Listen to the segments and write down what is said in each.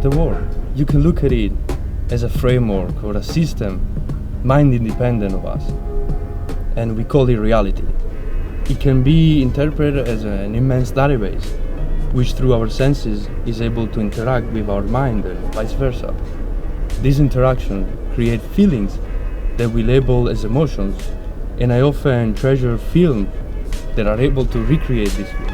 the world. You can look at it as a framework or a system, mind independent of us, and we call it reality. It can be interpreted as an immense database, which through our senses is able to interact with our mind and vice versa. These interactions create feelings that we label as emotions, and I often treasure films that are able to recreate this feeling.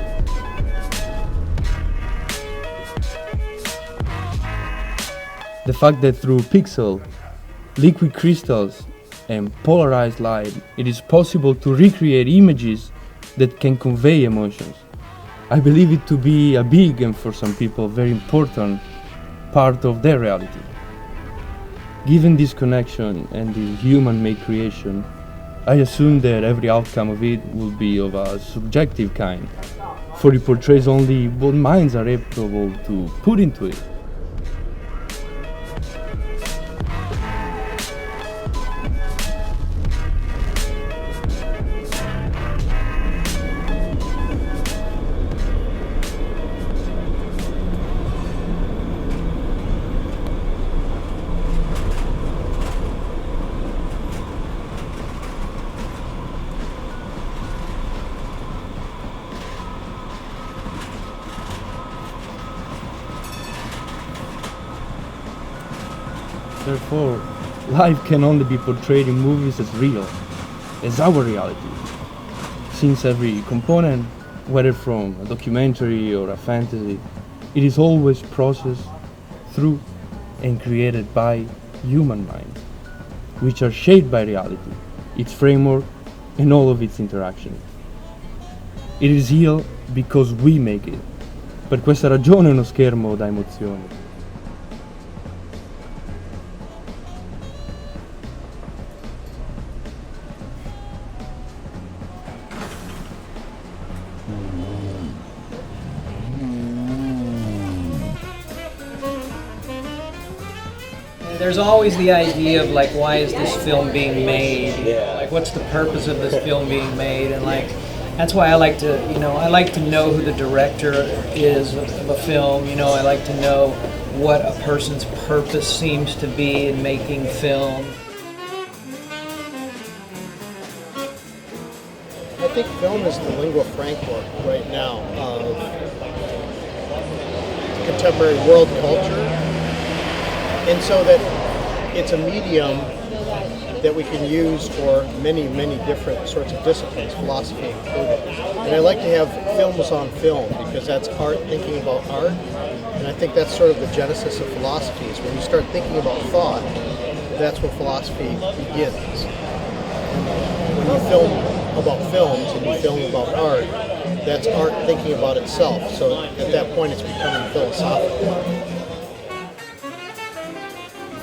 The fact that through pixel, liquid crystals, and polarized light, it is possible to recreate images that can convey emotions. I believe it to be a big and for some people very important part of their reality. Given this connection and this human-made creation, I assume that every outcome of it will be of a subjective kind, for it portrays only what minds are able to put into it. Therefore, life can only be portrayed in movies as real, as our reality, since every component, whether from a documentary or a fantasy, it is always processed through and created by human minds, which are shaped by reality, its framework, and all of its interactions. It is real because we make it. Per questa ragione è uno schermo da emozioni. There's always the idea of like, why is this film being made? Like, what's the purpose of this film being made? And like, that's why I like to, I like to know who the director is of a film. I like to know what a person's purpose seems to be in making film. I think film is the lingua franca right now of contemporary world culture. And so that it's a medium that we can use for many, many different sorts of disciplines, philosophy included. And I like to have films on film because that's art thinking about art. And I think that's sort of the genesis of philosophy, is when you start thinking about thought, that's when philosophy begins. When you film about films and you film about art, that's art thinking about itself. So at that point it's becoming philosophical.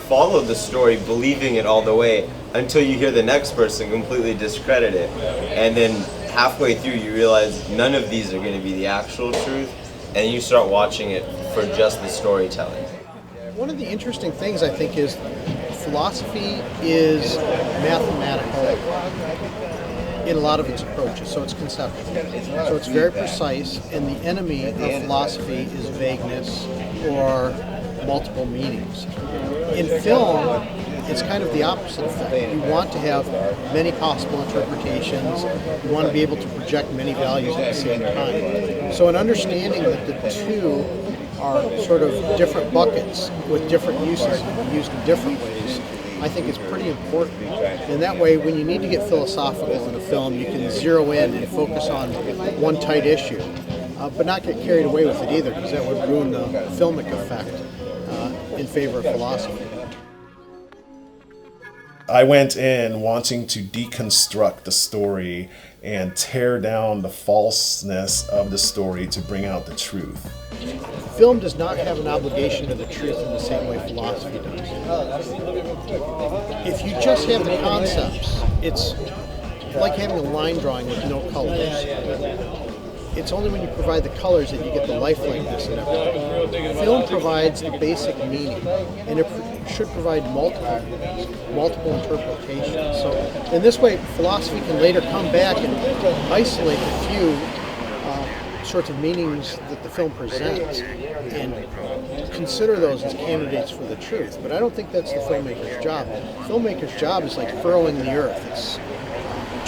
Follow the story believing it all the way until you hear the next person completely discredit it, and then halfway through you realize none of these are going to be the actual truth, and you start watching it for just the storytelling. One of the interesting things I think is philosophy is mathematical in a lot of its approaches, so it's conceptual. So it's very precise, and the enemy of philosophy is vagueness or multiple meanings. In film, it's kind of the opposite effect. You want to have many possible interpretations. You want to be able to project many values at the same time. So an understanding that the two are sort of different buckets with different uses, used in different ways, I think is pretty important. And that way, when you need to get philosophical in a film, you can zero in and focus on one tight issue, but not get carried away with it either, because that would ruin the filmic effect in favor of philosophy. I went in wanting to deconstruct the story and tear down the falseness of the story to bring out the truth. Film does not have an obligation to the truth in the same way philosophy does. If you just have the concepts, it's like having a line drawing with no colors. It's only when you provide the colors that you get the lifelikeness and everything. Film provides the basic meaning, and it should provide multiple interpretations. So in this way, philosophy can later come back and isolate a few sorts of meanings that the film presents and consider those as candidates for the truth. But I don't think that's the filmmaker's job. The filmmaker's job is like furrowing the earth. It's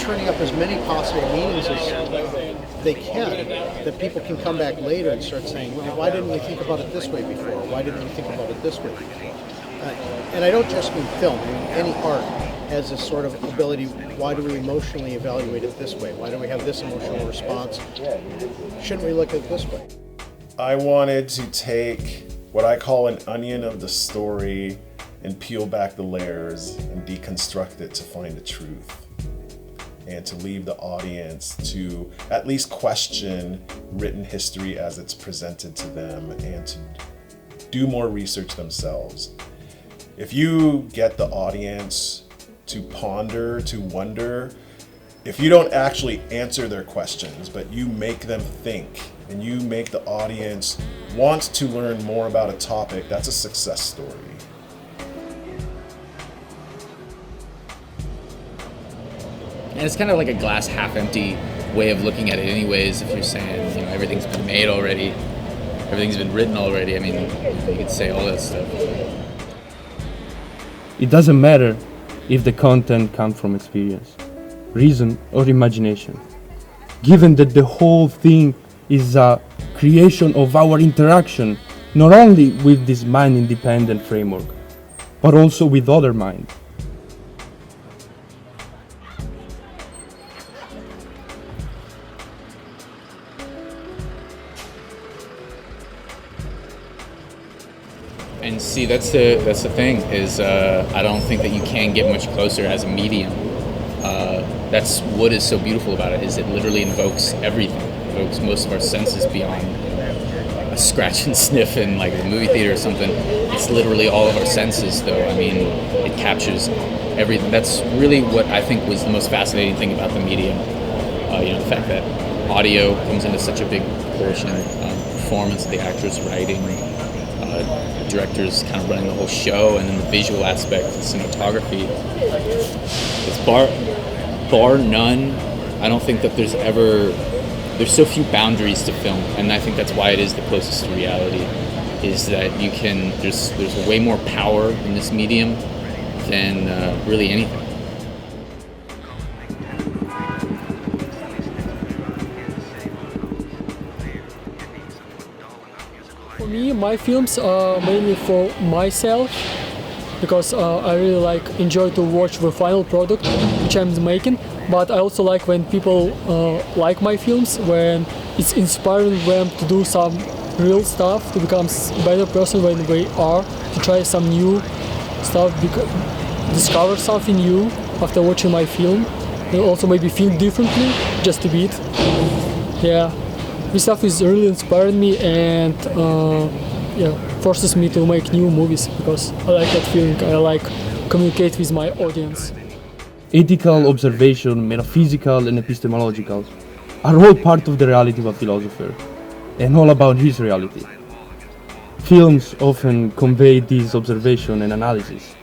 turning up as many possible meanings as they can, that people can come back later and start saying, well, why didn't we think about it this way before? Why didn't we think about it this way before? And I don't just mean film. I mean, any art has this sort of ability. Why do we emotionally evaluate it this way? Why do we have this emotional response? Shouldn't we look at it this way? I wanted to take what I call an onion of the story and peel back the layers and deconstruct it to find the truth, and to leave the audience to at least question written history as it's presented to them, and to do more research themselves. If you get the audience to ponder, to wonder, if you don't actually answer their questions, but you make them think and you make the audience want to learn more about a topic, that's a success story. And it's kind of like a glass half empty way of looking at it anyways, if you're saying, you know, everything's been made already, everything's been written already. I mean, you could say all that stuff. It doesn't matter if the content comes from experience, reason, or imagination. Given that the whole thing is a creation of our interaction, not only with this mind-independent framework, but also with other minds. And see, that's the thing, is I don't think that you can get much closer as a medium. That's what is so beautiful about it, is it literally invokes everything. It invokes most of our senses beyond a scratch and sniff in like the movie theater or something. It's literally all of our senses, though. I mean, it captures everything. That's really what I think was the most fascinating thing about the medium. You know, the fact that audio comes into such a big portion, performance, the actors writing, directors kind of running the whole show, and then the visual aspect, the cinematography. It's bar none. I don't think that there's so few boundaries to film, and I think that's why it is the closest to reality, is that there's way more power in this medium than really anything. For me, my films are mainly for myself, because I really enjoy to watch the final product which I'm making. But I also like when people like my films, when it's inspiring them to do some real stuff, to become a better person when they are, to try some new stuff, discover something new after watching my film, and also maybe think differently, just a bit. Yeah. This stuff is really inspiring me, and forces me to make new movies, because I like that feeling. I like communicate with my audience. Ethical, observation, metaphysical, and epistemological are all part of the reality of a philosopher, and all about his reality. Films often convey this observation and analysis.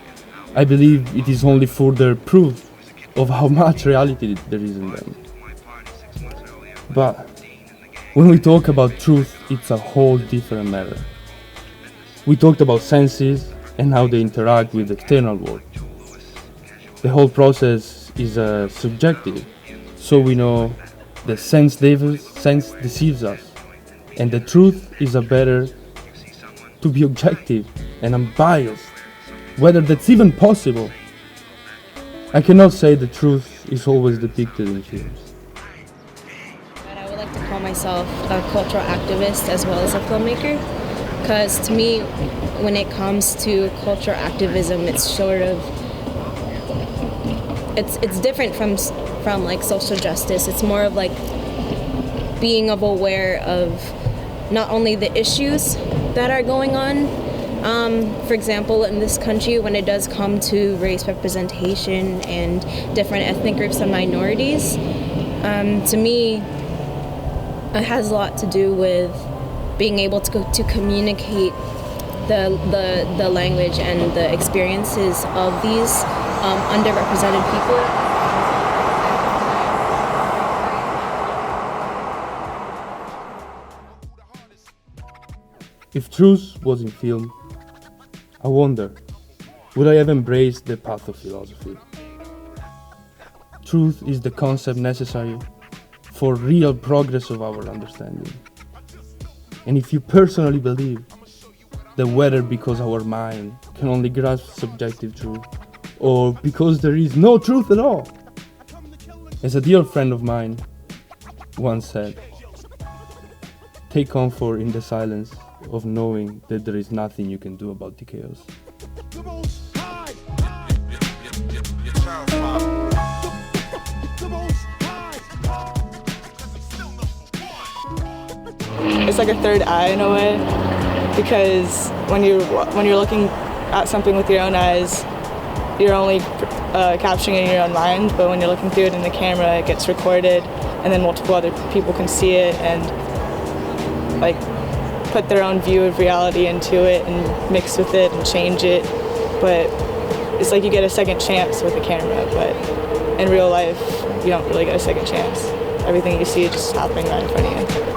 I believe it is only further proof of how much reality there is in them. But when we talk about truth, it's a whole different matter. We talked about senses and how they interact with the external world. The whole process is subjective, so we know the sense deceives us, and the truth is better to be objective and unbiased, whether that's even possible. I cannot say the truth is always depicted in films. I would like to call myself a cultural activist as well as a filmmaker, because to me, when it comes to cultural activism, it's sort of it's different from like social justice. It's more of like being aware of not only the issues that are going on. For example, in this country, when it does come to race representation and different ethnic groups and minorities, to me, it has a lot to do with being able to communicate the language and the experiences of these underrepresented people. If truth was in film, I wonder, would I have embraced the path of philosophy? Truth is the concept necessary for real progress of our understanding. And if you personally believe that whether because our mind can only grasp subjective truth, or because there is no truth at all, as a dear friend of mine once said, take comfort in the silence of knowing that there is nothing you can do about the chaos. It's like a third eye in a way, because when you're looking at something with your own eyes, you're only capturing it in your own mind, but when you're looking through it in the camera, it gets recorded, and then multiple other people can see it and like put their own view of reality into it and mix with it and change it. But it's like you get a second chance with the camera, but in real life, you don't really get a second chance. Everything you see is just happening right in front of you.